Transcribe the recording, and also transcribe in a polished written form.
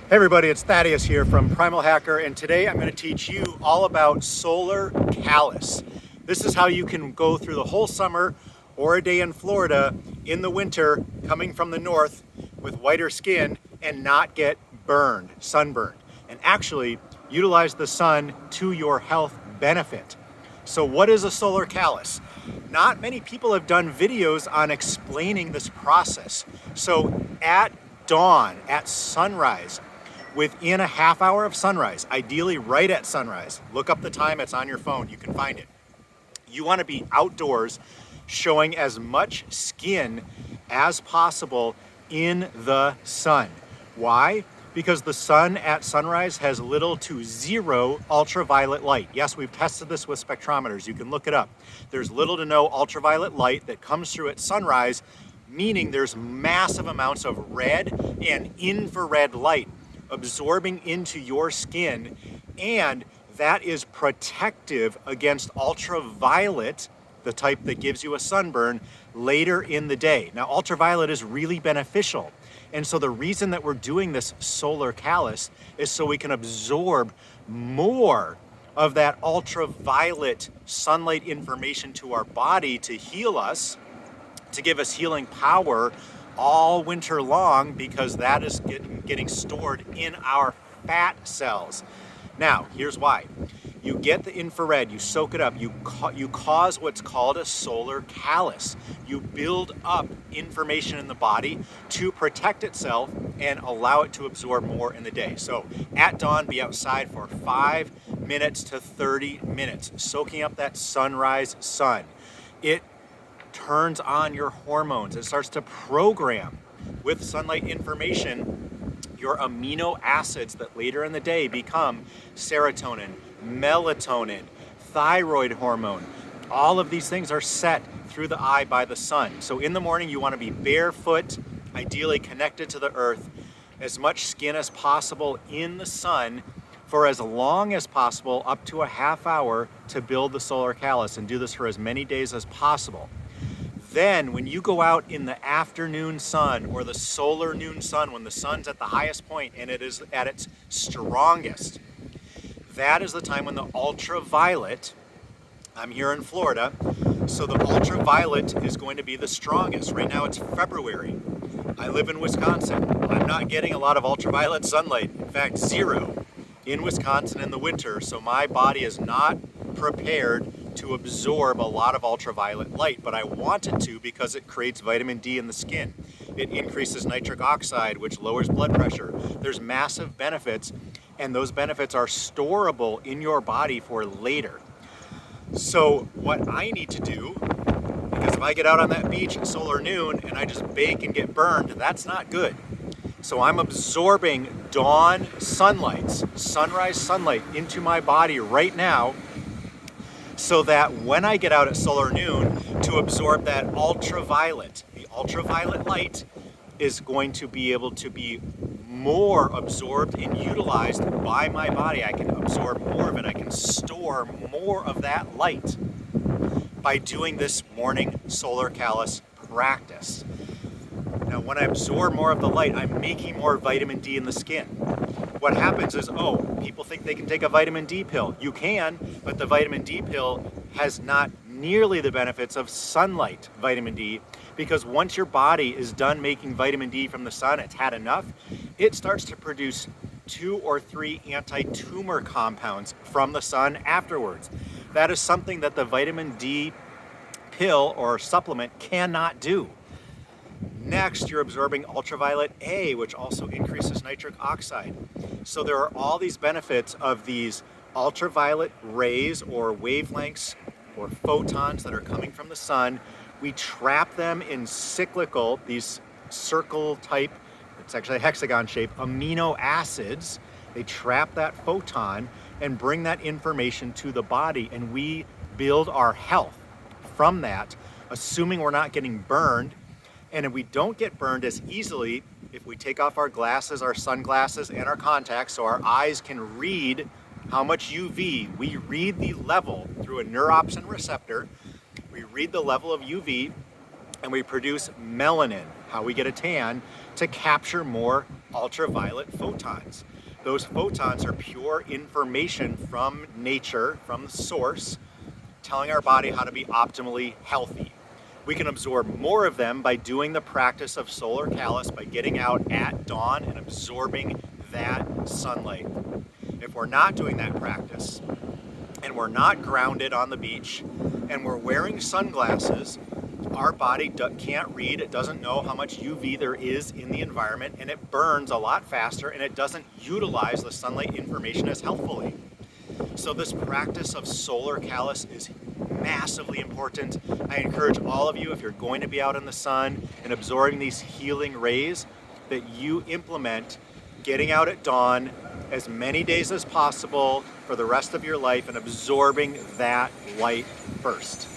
Hey everybody, it's Thaddeus here from Primal Hacker, and today I'm going to teach you all about solar callus. This is how you can go through the whole summer or a day in Florida in the winter coming from the north with whiter skin and not get burned, sunburned, and actually utilize the sun to your health benefit. So what is a solar callus? Not many people have done videos on explaining this process. So at dawn, at sunrise, within a half hour of sunrise, ideally right at sunrise, look up the time, it's on your phone, you can find it. You want to be outdoors showing as much skin as possible in the sun. Why? Because the sun at sunrise has little to zero ultraviolet light. Yes, we've tested this with spectrometers. You can look it up. There's little to no ultraviolet light that comes through at sunrise, meaning there's massive amounts of red and infrared light absorbing into your skin, and that is protective against ultraviolet, the type that gives you a sunburn, later in the day. Now, ultraviolet is really beneficial. And so the reason that we're doing this solar callus is so we can absorb more of that ultraviolet sunlight information to our body to heal us, to give us healing power all winter long, because that is getting stored in our fat cells. Now, here's why. You get the infrared, you soak it up, you cause what's called a solar callus. You build up information in the body to protect itself and allow it to absorb more in the day. So at dawn, be outside for 5 minutes to 30 minutes, soaking up that sunrise sun. It turns on your hormones. It starts to program with sunlight information your amino acids that later in the day become serotonin, melatonin, thyroid hormone. All of these things are set through the eye by the sun. So in the morning, you want to be barefoot, ideally connected to the earth, as much skin as possible in the sun for as long as possible, up to a half hour, to build the solar callus, and do this for as many days as possible. Then when you go out in the afternoon sun or the solar noon sun, when the sun's at the highest point and it is at its strongest, that is the time when the ultraviolet, I'm here in Florida, so the ultraviolet is going to be the strongest. Right now it's February. I live in Wisconsin. I'm not getting a lot of ultraviolet sunlight. In fact, zero in Wisconsin in the winter. So my body is not prepared to absorb a lot of ultraviolet light, but I want it to because it creates vitamin D in the skin. It increases nitric oxide, which lowers blood pressure. There's massive benefits, and those benefits are storable in your body for later. So what I need to do, because if I get out on that beach at solar noon and I just bake and get burned, that's not good. So I'm absorbing dawn sunlights, sunrise sunlight into my body right now, so that when I get out at solar noon to absorb that ultraviolet, the ultraviolet light is going to be able to be more absorbed and utilized by my body. I can absorb more of it. I can store more of that light by doing this morning solar callus practice. Now, when I absorb more of the light, I'm making more vitamin D in the skin. What happens is, people think they can take a vitamin D pill. You can, but the vitamin D pill has not nearly the benefits of sunlight vitamin D, because once your body is done making vitamin D from the sun, it's had enough, it starts to produce 2 or 3 anti-tumor compounds from the sun afterwards. That is something that the vitamin D pill or supplement cannot do. Next, you're absorbing ultraviolet A, which also increases nitric oxide. So there are all these benefits of these ultraviolet rays or wavelengths or photons that are coming from the sun. We trap them in cyclical, these circle type, it's actually a hexagon shape, amino acids. They trap that photon and bring that information to the body, and we build our health from that, assuming we're not getting burned. And if we don't get burned as easily, if we take off our glasses, our sunglasses, and our contacts so our eyes can read how much UV, we read the level through a neuropsin receptor, we read the level of UV, and we produce melanin, how we get a tan, to capture more ultraviolet photons. Those photons are pure information from nature, from the source, telling our body how to be optimally healthy. We can absorb more of them by doing the practice of solar callus, by getting out at dawn and absorbing that sunlight. If we're not doing that practice, and we're not grounded on the beach, and we're wearing sunglasses, our body can't read, it doesn't know how much UV there is in the environment, and it burns a lot faster, and it doesn't utilize the sunlight information as healthfully. So this practice of solar callus is massively important. I encourage all of you, if you're going to be out in the sun and absorbing these healing rays, that you implement getting out at dawn as many days as possible for the rest of your life and absorbing that light first.